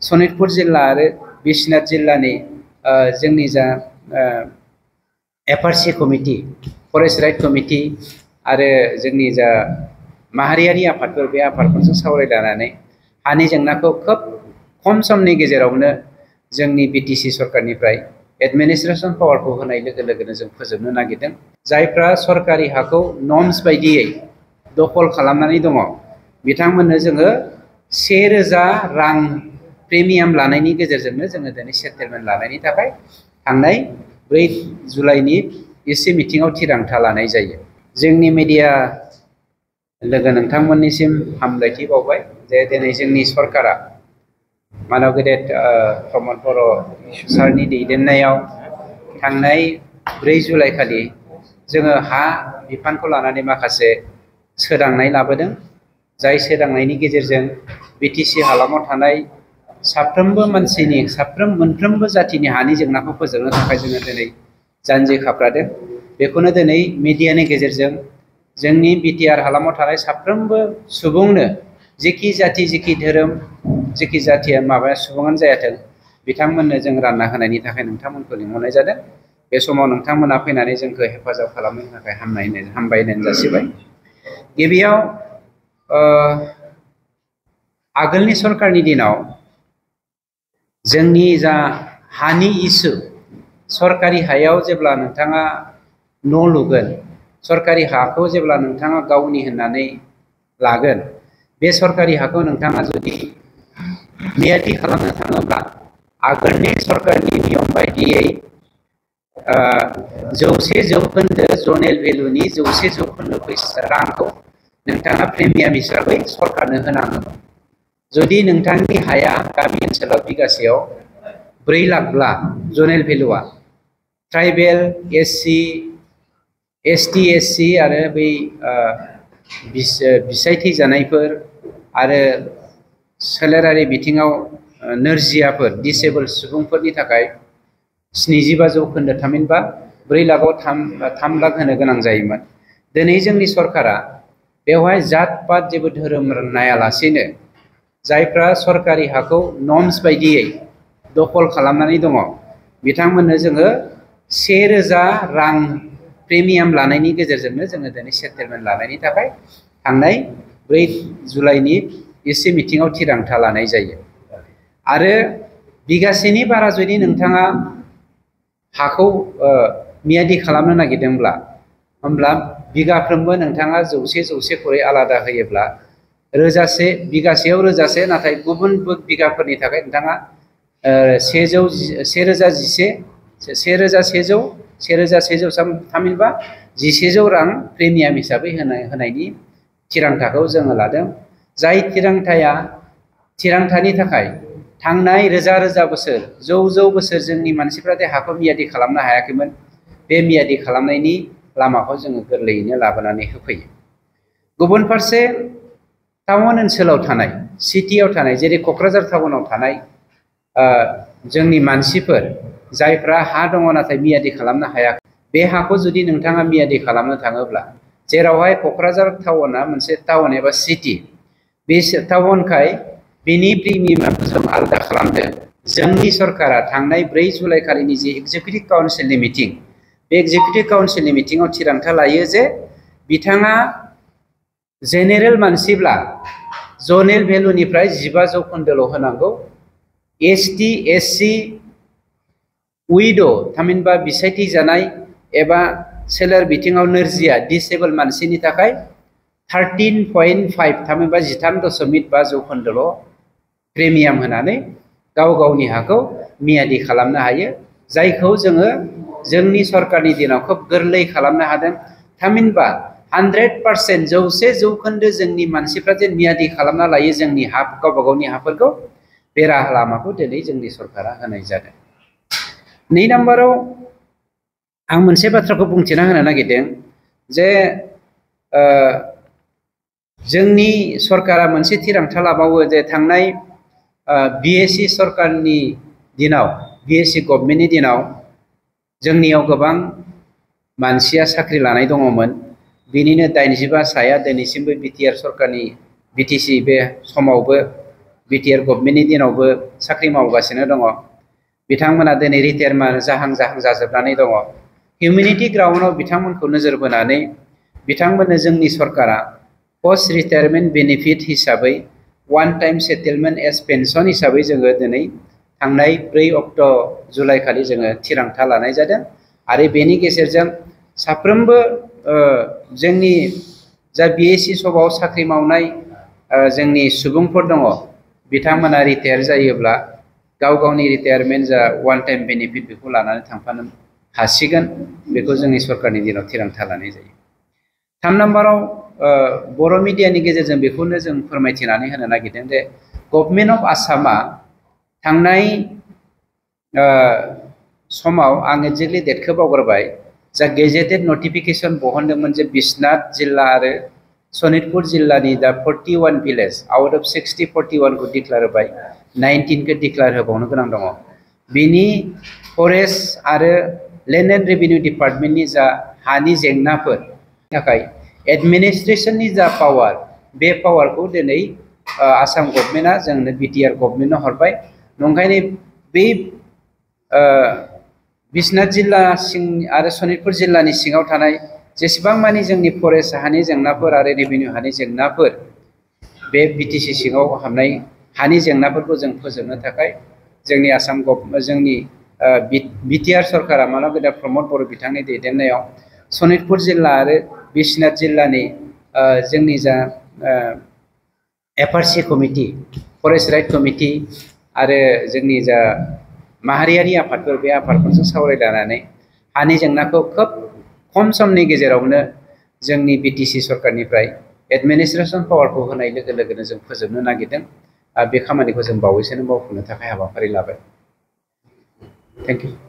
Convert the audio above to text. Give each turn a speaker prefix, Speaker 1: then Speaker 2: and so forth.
Speaker 1: सनितपुर जिल्ला आरो बिश्वनाथ जिल्लानि जोंनि जा एफआरसि कमिटि, फरेस्ट राइट कमिटि आरो जोंनि जा माहारियारि आफादफोर, बे आफादफोरजों सावरायलायनानै हानि जेंनाखौ खोब खम समनि गेजेरावनो जोंनि बिटिसि सरकारनिफ्राय एडमिनिस्ट्रेसन पावारखौ होनाय लोगो लोगोनो जों फोजोबनो नागिरदों। जायफ्रा सरकारि हाखौ नर्म्स बायदियै दखल खालामनानै दङ, बिथांमोननो जोङो 1000 रां प्रिमियाम लानायनि गेजेरजोंनो जोङो दिनै सेटेलमेन्ट लानायनि थाखाय थांनाय 4 जुलाइनि इसि मिटिङाव थिरांथा लानाय जायो। जोंनि मिडिया लोगो नोंथांमोननिसिम हामलायथि बावबाय जे दिनै जोंनि सरकारा मानव गेदेर प्रमद बर' सारनि दैदेननायाव थांनाय 4 जुलाइ खालि जोङो हा बिफानखौ लानानै माखासे सोदांनाय लाबोदों। जाय सोदांनायनि गेजेरजों बिटिसि हालामाव थानाय साफ्रोमबो मानसिनि, मोनफ्रोमबो जाथिनि हानि जेंनाखौ फोजोबनो थाखाय जोङो दिनै जानजि खाफ्रादों। बेखौनो दिनै मिडियानि गेजेरजों जोंनि बिटिआर हालामाव थानाय साफ्रोमबो सुबुंनो, जेखि जाथि, जेखि धोरोम, जेखि जाथिया सुबुङानो जायाथों, बिथांमोननो जों रानना होनायनि थाखाय नोंथांमोनखौ लिंहरनाय जादों। बे समाव नोंथांमोना फैनानै जोंखौ हेफाजाब खालामनायनि थाखाय हामबायनाय जासिबाय। गिबियाव आगोलनि सरकारनि दिनाव जोंनि जा हानि इसु, सरकारि हायाव जेब्ला नोंथाङा न' लुगोन, सरकारि हाखौ जेब्ला नोंथाङा गावनि होननानै लागोन, बे सरकारि हाखौ नोंथाङा जुदि मियादि खालामनो थाङोब्ला आगोलनि सरकारनि नियम बायदियै 100% जनेल भेलुनि 100% रांखौ नोंथाङा प्रिमियाम हिसाबै सरकारनो होनांगौ। जुदि नोंथांनि हाया गामि ओनसोलाव बिगासेयाव 4 लाखब्ला जनेल भेलुआ ट्राइबेल, एससि, एसटि, एससि आरो बै बिसाय थैजानायफोर आरो सोलेरारि बिथिङाव नोरजियाफोर, दिसेबोल सुबुंफोरनि थाखाय 75% थामहिनबा 4 लाखआव 3 लाख होनो गोनां जायोमोन। दिनै जोंनि सरकारा बेवहाय जात पात जेबो धोरोम नायालासेनो जायफ्रा सरकारि हाखौ नर्म्स बायदियै दखल खालामनानै दङ, बिथांमोननो जोङो 1000 रां प्रिमियाम लानायनि गेजेरजोंनो जोङो दिनै सेटेलमेन्ट लानायनि थाखाय थांनाय 4 जुलाइनि इसि मिटिङाव थिरांथा लानाय जायो। आरो बिगासेनि बारा जुदि नोंथाङा हाखौ मियादि खालामनो नागिरदोंब्ला, होमब्ला बिगाफ्रोमबो नोंथाङा 100 खरै आलादा होयोब्ला बिगासेयाव 1000, नाथाय गुबुन बिगाफोरनि थाखाय नोंथाङा 1100 थामहिनबा 1100 रां प्रिमियाम हिसाबै होनायनि थिरांथाखौ जोङो लादों। जाय थिरांथानि थाखाय थांनाय रोजा बोसोर, जौ बोसोर जोंनि मानसिफ्रा दे हाखौ मियादि खालामनो हायाखैमोन, बे मियादि खालामनायनि लामाखौ जोङो गोरलैयैनो लाबोनानै होफैयो। गुबुन फारसे टाउन ओनसोलाव थानाय, सिटियाव थानाय, जेरै क'क्राझार टाउनाव थानाय जोंनि मानसिफोर जायफ्रा हा दङ नाथाय मियादि खालामनो हायाखै, बे हाखौ जुदि नोंथाङा मियादि खालामनो थाङोब्ला, जेरावहाय क'क्राझार टाउना मोनसे टाउन एबा सिटि, बे टाउनखाय बिनि प्रिमियामखौ जों आलादा खालामदों। जोंनि सरकारा थांनाय 4 जुलाइ खालिनि जि एग्जिकिउटिभ काउन्सिलनि मिटिं, बे एग्जिकिउटिभ काउन्सिलनि मिटिङाव थिरांथा लायो जे बिथाङा जेनेरेल मानसिब्ला जनेल भेलुनिफ्राय 15% होनांगौ। एसटि, एससि, उइड' थामहिनबा बिसाय थैजानाय एबा सोलेर बिथिङाव नोरजिया, दिसेबोल मानसिनि थाखाय 13.5 थामहिनबा 13.5% प्रिमियाम होनानै गावनि हाखौ मियादि खालामनो हायो। जायखौ जोङो जोंनि सरकारनि दिनाव खोब गोरलै खालामनो हादों। थामहिनबा 100% 100% जोंनि मानसिफ्रा जे मियादि खालामना लायो जोंनि गावबा गावनि हाफोरखौ, बे राहा लामाखौ दिनै जोंनि सरकारा होनाय जादों। 2 नाम्बाराव आं मोनसे बाथ्राखौ बुंथिना होनो नागिरदों जे जोंनि सरकारा मोनसे थिरांथा लाबावो जे थांनाय बिएसि सरकारनि दिनाव, बिएसि गभर्नमेन्टनि दिनाव जोंनियाव गोबां मानसिया साख्रि लानाय दङमोन। बिनिनो 85 साया दिनैसिमबो बिटिआर सरकारनि, बिटिसि बे समावबो बिटिआर गभर्नमेन्टनि दिनावबो साख्रि मावगासिनो दङ बिथांमोना दिनै रिटायारमेन्ट जाहां जाजोबनानै दङ हिउमेनिटी ग्राउन्डआव बिथांमोनखौ नोजोर बोनानै बिथांमोननो जोंनि सरकारा पोस्ट रिटायारमेन्ट बेनिफिट हिसाबै one time settlement as pension हिसाबै जोङो दिनै थांनाय 4 अक्ट' जुलाइ खालि जोङो थिरांथा लानाय जादों आरो बेनि गेजेरजों साफ्रोमबो जोंनि जा बिएसि सभाव साख्रि मावनाय जोंनि सुबुंफोर दङ बिथांमोना रिटायार जायोब्ला गाव गावनि रिटायारमेन्ट जा वान टाइम बेनिफिट बेखौ लानानै थांफानो हासिगोन बेखौ जोंनि सरकारनि दिनाव थिरांथा लानाय जायो 3 नम्बराव बर' मिडियानि गेजेरजों बेखौनो जों फोरमायथिनानै होनो नागिरदों जे गभर्नमेन्ट अफ आसामा थांनाय समाव आं एक्जेक्टलि डेटखौ बावगारबाय जा गेजेटेड नटिफिकेशन बहनदोंमोन जे बिश्वनाथ जिल्ला आरो सनितपुर जिल्लानि दा 41 भिलेज आउट अफ 60 41 को डिक्लेयार होबाय 19 को डिक्लेयार होबावनो गोनां दङ बिनि फरेस्ट आरो लैंड एंड रेवेन्यू डिपार्टमेंटनि जा हानि जेंनाफोर थाखाय एडमिनिस्ट्रेशननि जा पावार बे पावारखौ दिनै आसाम गभर्नमेन्टआ जोंनो बिटिआर गभर्नमेन्टनो हरबाय नंखायनो बे बिश्वनाथ जिल्ला सिं आरो सनितपुर जिल्लानि सिङाव थानाय जेसेबां मानि जोंनि फरेस्ट हानि जेंनाफोर आरो रेवेन्यू हानि जेंनाफोर बे बिटिसि सिङाव हाबनाय हानि जेंनाफोरखौ जों फोजोबनो थाखाय जोंनि आसाम जोंनि बिटिआर सरकारा मानब गेदा प्रमद बर' बिथांनि दैदेननायाव सनितपुर जिल्ला आरो बिश्वनाथ जिल्लानि जोंनि जा एफआरसि कमिटि फरेस्ट राइट कमिटि आरो जोंनि जा माहारियारि आफादफोर बे आफादफोरजों सावरायलायनानै हानि जेंनाखौ खोब खम समनि गेजेरावनो जोंनि बिटिसि सरकारनिफ्राय एडमिनिस्ट्रेशन पावारखौ होनाय लोगो लोगोनो जों फोजोबनो नागिरदों बे खामानिखौ जों बावैसोनो मावफुंनो थाखाय हाबाफारि लाबाय थेंक इउ